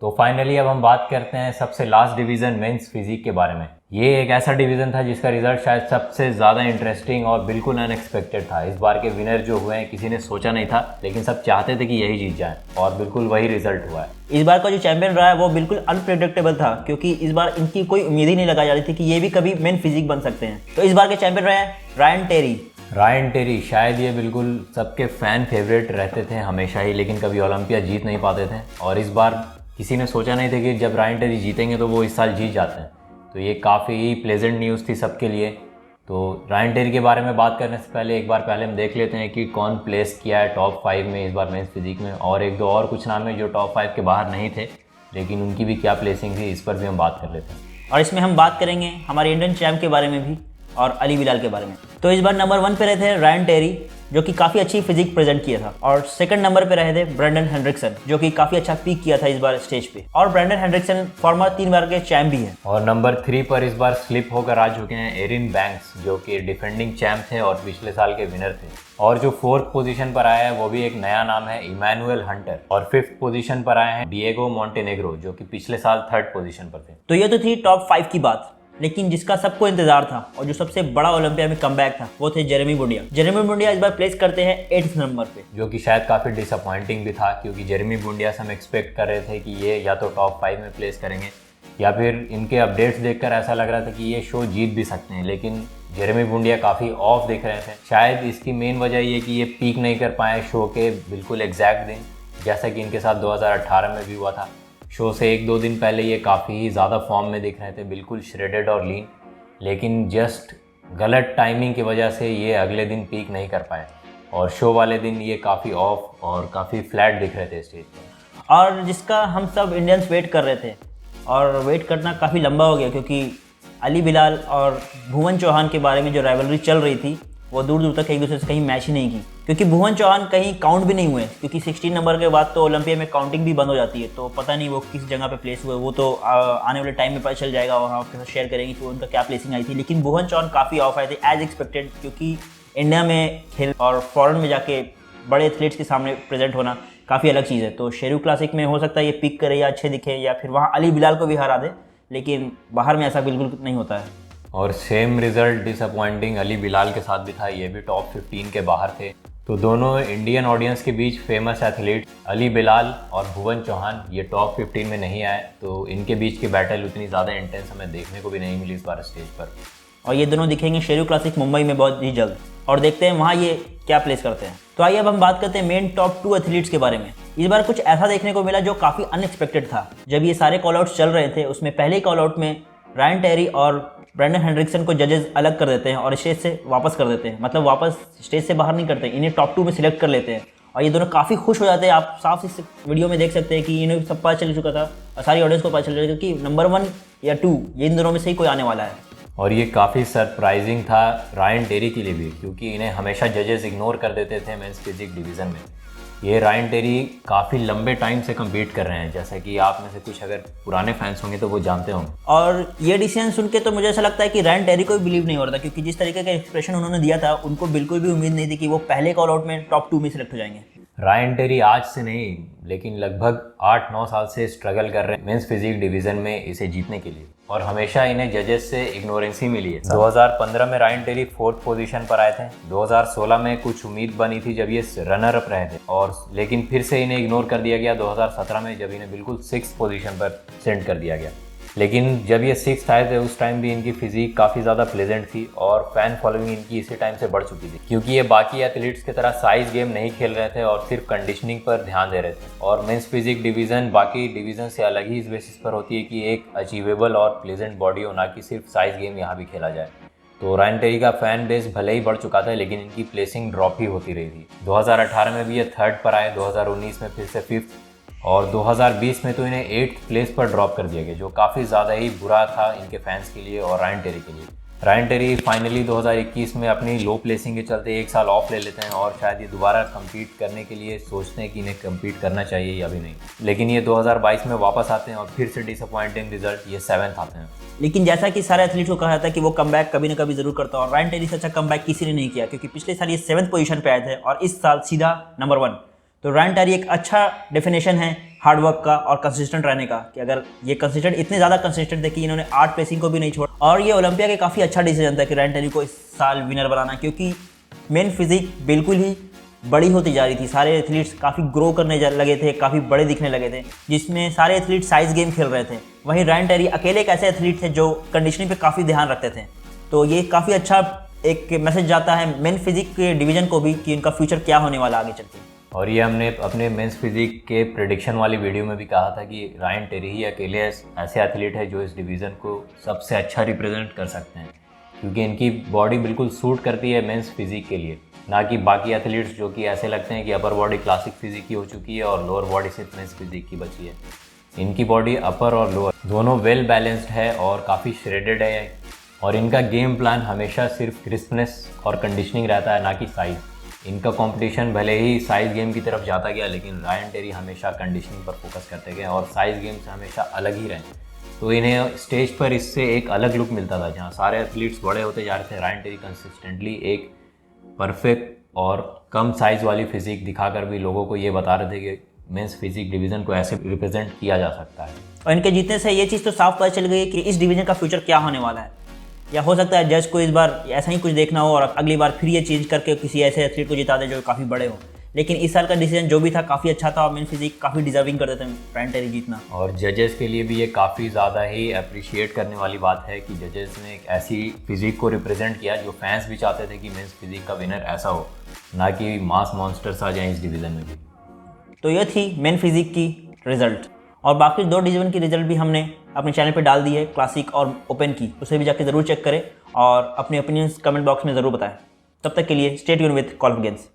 तो फाइनली अब हम बात करते हैं सबसे लास्ट डिवीज़न मेंस फिजिक के बारे में। ये एक ऐसा डिवीज़न था जिसका रिजल्ट शायद सबसे ज़्यादा इंटरेस्टिंग और बिल्कुल अनएक्सपेक्टेड था। इस बार के विनर जो हुए हैं किसी ने सोचा नहीं था, लेकिन सब चाहते थे कि यही जीत जाए और बिल्कुल वही रिजल्ट हुआ है। इस बार का जो चैंपियन रहा है वो बिल्कुल अनप्रेडिक्टेबल था, क्योंकि इस बार इनकी कोई उम्मीद ही नहीं लगाई जा रही थी कि ये भी कभी मेन फिजिक बन सकते हैं। तो इस बार के चैंपियन रहे हैं रायन टेरी। शायद ये बिल्कुल सबके फ़ैन फेवरेट रहते थे हमेशा ही, लेकिन कभी ओलंपिया जीत नहीं पाते थे। और इस बार किसी ने सोचा नहीं था कि जब रायन टेरी जीतेंगे तो वो इस साल जीत जाते हैं। तो ये काफ़ी प्लेजेंट न्यूज़ थी सबके लिए। तो रायन टेरी के बारे में बात करने से पहले एक बार पहले हम देख लेते हैं कि कौन प्लेस किया है टॉप 5 में इस बार मेंस फिजिक में, और एक दो और कुछ नाम है जो टॉप 5 के बाहर नहीं थे, लेकिन उनकी भी क्या प्लेसिंग थी इस पर भी हम बात कर लेते हैं। और इसमें हम बात करेंगे हमारे इंडियन चैंप के बारे में भी और अली बिलाल के बारे में। तो इस बार नंबर 1 पे रहे थे रायन टेरी, जो कि काफ़ी अच्छी फिजिक प्रेजेंट किया था। और सेकंड नंबर पे रहे थे ब्रेंडन हेंड्रिक्सन, जो कि काफ़ी अच्छा पीक किया था इस बार स्टेज पे। और ब्रेंडन हेंड्रिक्सन फॉर्मर 3 बार के चैंप भी है। और नंबर 3 पर इस बार स्लिप होकर आ चुके हैं एरिन बैंक्स, जो कि डिफेंडिंग चैंप थे और पिछले साल के विनर थे। और जो 4th पोजीशन पर आया है वो भी एक नया नाम है, इमैनुअल हंटर। और 5th पोजीशन पर आए हैं डिएगो मॉन्टेनेग्रो, जो कि पिछले साल 3rd पोजीशन पर थे। तो ये तो थी टॉप 5 की बात, लेकिन जिसका सबको इंतजार था और जो सबसे बड़ा ओलंपिया में कमबैक था वो थे जेरेमी बुंडिया इस बार प्लेस करते हैं 8th नंबर पे, जो कि शायद काफ़ी डिसअपॉइंटिंग भी था, क्योंकि जेरेमी बुंडिया से हम एक्सपेक्ट कर रहे थे कि ये या तो टॉप 5 में प्लेस करेंगे या फिर इनके अपडेट्स देखकर ऐसा लग रहा था कि ये शो जीत भी सकते हैं। लेकिन जेरेमी बुंडिया काफ़ी ऑफ दिख रहे थे। शायद इसकी मेन वजह ये कि ये पीक नहीं कर पाए शो के बिल्कुल एग्जैक्ट दिन, जैसा कि इनके साथ 2018 में भी हुआ था। शो से 1-2 दिन पहले ये काफ़ी ज़्यादा फॉर्म में दिख रहे थे, बिल्कुल श्रेडेड और लीन, लेकिन जस्ट गलत टाइमिंग की वजह से ये अगले दिन पीक नहीं कर पाए और शो वाले दिन ये काफ़ी ऑफ और काफ़ी फ्लैट दिख रहे थे स्टेज पर। और जिसका हम सब इंडियंस वेट कर रहे थे, और वेट करना काफ़ी लंबा हो गया, क्योंकि अली बिलाल और भुवन चौहान के बारे में जो राइवलरी चल रही थी वो दूर दूर तक एक दूसरे से कहीं मैच ही नहीं की, क्योंकि भुवन चौहान कहीं काउंट भी नहीं हुए, क्योंकि 16 नंबर के बाद तो ओलंपिया में काउंटिंग भी बंद हो जाती है। तो पता नहीं वो किस जगह पे प्लेस हुए, वो तो आने वाले टाइम में पता चल जाएगा, वहाँ आपके साथ शेयर करेंगे कि उनका क्या प्लेसिंग आई थी। लेकिन भुवन चौहान काफ़ी ऑफ आए थे एज एक्सपेक्टेड, क्योंकि इंडिया में खेल और फॉरेन में जाके बड़े एथलीट्स के सामने प्रेजेंट होना काफ़ी अलग चीज़ है। तो शेरू क्लासिक में हो सकता है ये पिक करे या अच्छे दिखे, या फिर वहाँ अली बिलाल को भी हरा दे, लेकिन बाहर में ऐसा बिल्कुल नहीं होता है। और same result disappointing Ali Bilal के साथ भी था, ये भी टॉप 15 के बाहर थे। तो दोनों इंडियन ऑडियंस के बीच फेमस एथलीट अली बिलाल और भुवन चौहान ये टॉप 15 में नहीं आए, तो इनके बीच की बैटल उतनी ज़्यादा इंटेंस हमें देखने को भी नहीं मिली इस बार स्टेज पर। और ये दोनों दिखेंगे शेरू क्लासिक मुंबई में बहुत ही जल्द, और देखते हैं वहाँ ये क्या प्लेस करते हैं। तो आइए अब हम बात करते हैं मेन टॉप 2 एथलीट्स के बारे में। इस बार कुछ ऐसा देखने को मिला जो काफ़ी अनएक्सपेक्टेड था। जब ये सारे कॉल आउट्स चल रहे थे, उसमें पहले कॉल आउट में रायन टेरी और ब्रेंडन हेंड्रिक्सन को जजेस अलग कर देते हैं और स्टेज से वापस कर देते हैं, मतलब वापस स्टेज से बाहर नहीं करते, इन्हें टॉप 2 में सिलेक्ट कर लेते हैं। और ये दोनों काफ़ी खुश हो जाते हैं। आप साफ इस वीडियो में देख सकते हैं कि इन्हें सब पता चल चुका था और सारी ऑडियंस को पता चल रहा था कि नंबर 1 या 2 ये इन दोनों में से ही कोई आने वाला है। और ये काफ़ी सरप्राइजिंग था रायन टेरी के लिए भी, क्योंकि इन्हें हमेशा जजेस इग्नोर कर देते थे मेंस फिजिक डिवीज़न में। ये रायन टेरी काफ़ी लंबे टाइम से कम्पीट कर रहे हैं, जैसा कि आप में से कुछ अगर पुराने फैंस होंगे तो वो जानते होंगे। और ये डिसीजन सुन के तो मुझे ऐसा लगता है कि रायन टेरी को भी बिलीव नहीं हो रहा था, क्योंकि जिस तरीके का एक्सप्रेशन उन्होंने दिया था उनको बिल्कुल भी उम्मीद नहीं थी कि वो पहले कॉल आउट में टॉप 2 में सिलेक्ट हो जाएंगे। रायन टेरी आज से नहीं, लेकिन लगभग 8-9 साल से स्ट्रगल कर रहे हैं मेंस फिजिक डिवीज़न में इसे जीतने के लिए, और हमेशा इन्हें जजेस से इग्नोरेंसी मिली है। 2015 में रायन टेरी 4th पोजीशन पर आए थे। 2016 में कुछ उम्मीद बनी थी जब ये रनर अप रहे थे, और लेकिन फिर से इन्हें इग्नोर कर दिया गया 2017 में, जब इन्हें बिल्कुल 6th पोजीशन पर सेंड कर दिया गया। लेकिन जब ये 6th आए थे उस टाइम भी इनकी फिजिक काफ़ी ज़्यादा प्लेजेंट थी और फैन फॉलोइंग इनकी इसी टाइम से बढ़ चुकी थी, क्योंकि ये बाकी एथलीट्स की तरह साइज गेम नहीं खेल रहे थे और सिर्फ कंडीशनिंग पर ध्यान दे रहे थे। और मेंस फिजिक डिवीज़न बाकी डिवीज़न से अलग ही इस बेसिस पर होती है कि एक अचीवेबल और प्लेजेंट बॉडी हो, ना कि सिर्फ साइज गेम यहाँ भी खेला जाए। तो रायन टेरी का फैन बेस भले ही बढ़ चुका था, लेकिन इनकी प्लेसिंग ड्रॉप ही होती रही थी। 2018 में भी ये 3rd पर आए, 2019 में फिर से 5th, और 2020 में तो इन्हें 8th प्लेस पर ड्रॉप कर दिया गया, जो काफ़ी ज़्यादा ही बुरा था इनके फैंस के लिए और रायन टेरी के लिए। रायन टेरी फाइनली 2021 में अपनी लो प्लेसिंग के चलते 1 साल ऑफ ले लेते हैं, और शायद ये दोबारा कम्पीट करने के लिए सोचते हैं कि इन्हें कम्पीट करना चाहिए या भी नहीं। लेकिन ये 2022 में वापस आते हैं और फिर से डिसअपॉइंटिंग रिजल्ट, ये 7th आते हैं। लेकिन जैसा कि सारे एथलीट को कहा था कि वो कमबैक कभी ना कभी जरूर करता, और रायन टेरी से अच्छा कमबैक किसी ने नहीं किया, क्योंकि पिछले साल ये 7th पोजीशन पे आए थे और इस साल सीधा नंबर 1। तो रायन टेरी एक अच्छा डेफिनेशन है हार्ड वर्क का और कंसिस्टेंट रहने का, कि अगर ये कंसिस्टेंट इतने ज़्यादा कंसिस्टेंट थे कि इन्होंने आर्ट प्लेसिंग को भी नहीं छोड़ा। और ये ओलंपिया के काफ़ी अच्छा डिसीजन था कि रायन टेरी को इस साल विनर बनाना, क्योंकि मेन फिजिक बिल्कुल ही बड़ी होती जा रही थी। सारे एथलीट्स काफ़ी ग्रो करने लगे थे, काफ़ी बड़े दिखने लगे थे, जिसमें सारे एथलीट साइज गेम खेल रहे थे। वहीं रायन टेरी अकेले एक ऐसे एथलीट थे जो कंडीशनिंग पे काफ़ी ध्यान रखते थे। तो ये काफ़ी अच्छा एक मैसेज जाता है मेन फिजिक के डिवीज़न को भी कि इनका फ्यूचर क्या होने वाला आगे चल के। और ये हमने अपने मेंस फिजिक के प्रेडिक्शन वाली वीडियो में भी कहा था कि रायन टेरी ही अकेले ऐसे एथलीट है जो इस डिवीज़न को सबसे अच्छा रिप्रेजेंट कर सकते हैं, क्योंकि इनकी बॉडी बिल्कुल सूट करती है मेंस फिजिक के लिए, ना कि बाकी एथलीट्स जो कि ऐसे लगते हैं कि अपर बॉडी क्लासिक फिजिक की हो चुकी है और लोअर बॉडी सिर्फ मेंस फिजिक की बची है। इनकी बॉडी अपर और लोअर दोनों वेल बैलेंस्ड है और काफ़ी श्रेडेड है, और इनका गेम प्लान हमेशा सिर्फ क्रिस्पनेस और कंडीशनिंग रहता है, ना कि साइज़। इनका कंपटीशन भले ही साइज़ गेम की तरफ जाता गया, लेकिन रायन टेरी हमेशा कंडीशनिंग पर फोकस करते गए और साइज़ गेम से हमेशा अलग ही रहे। तो इन्हें स्टेज पर इससे एक अलग लुक मिलता था, जहाँ सारे एथलीट्स बड़े होते जा रहे थे, रायन टेरी कंसिस्टेंटली एक परफेक्ट और कम साइज़ वाली फिजिक दिखाकर भी लोगों को ये बता रहे थे कि मेंस फिजिक डिवीज़न को ऐसे रिप्रेजेंट किया जा सकता है। और इनके जीतने से ये चीज़ तो साफ पता चल गई कि इस डिवीज़न का फ्यूचर क्या होने वाला है। या हो सकता है जज को इस बार ऐसा ही कुछ देखना हो और अगली बार फिर ये चेंज करके किसी ऐसे एथलीट को जिता दे जो काफ़ी बड़े हो। लेकिन इस साल का डिसीजन जो भी था काफ़ी अच्छा था और मेन फिजिक काफ़ी डिजर्विंग करते थे रायन टेरी जीतना। और जजेस के लिए भी ये काफ़ी ज़्यादा ही अप्रिशिएट करने वाली बात है कि जजेस ने एक ऐसी फिजिक को रिप्रेजेंट किया जो फैंस भी चाहते थे कि मेंस फिजिक का विनर ऐसा हो, ना कि मास मॉन्स्टर्स आ जाएं इस डिवीज़न में भी। तो ये थी मेन फिजिक की रिजल्ट, और बाकी 2 डिवीज़न की रिजल्ट भी हमने अपने चैनल पे डाल दी है, क्लासिक और ओपन की, उसे भी जाके ज़रूर चेक करें और अपने ओपिनियंस कमेंट बॉक्स में ज़रूर बताएं। तब तक के लिए stay tune with call of games.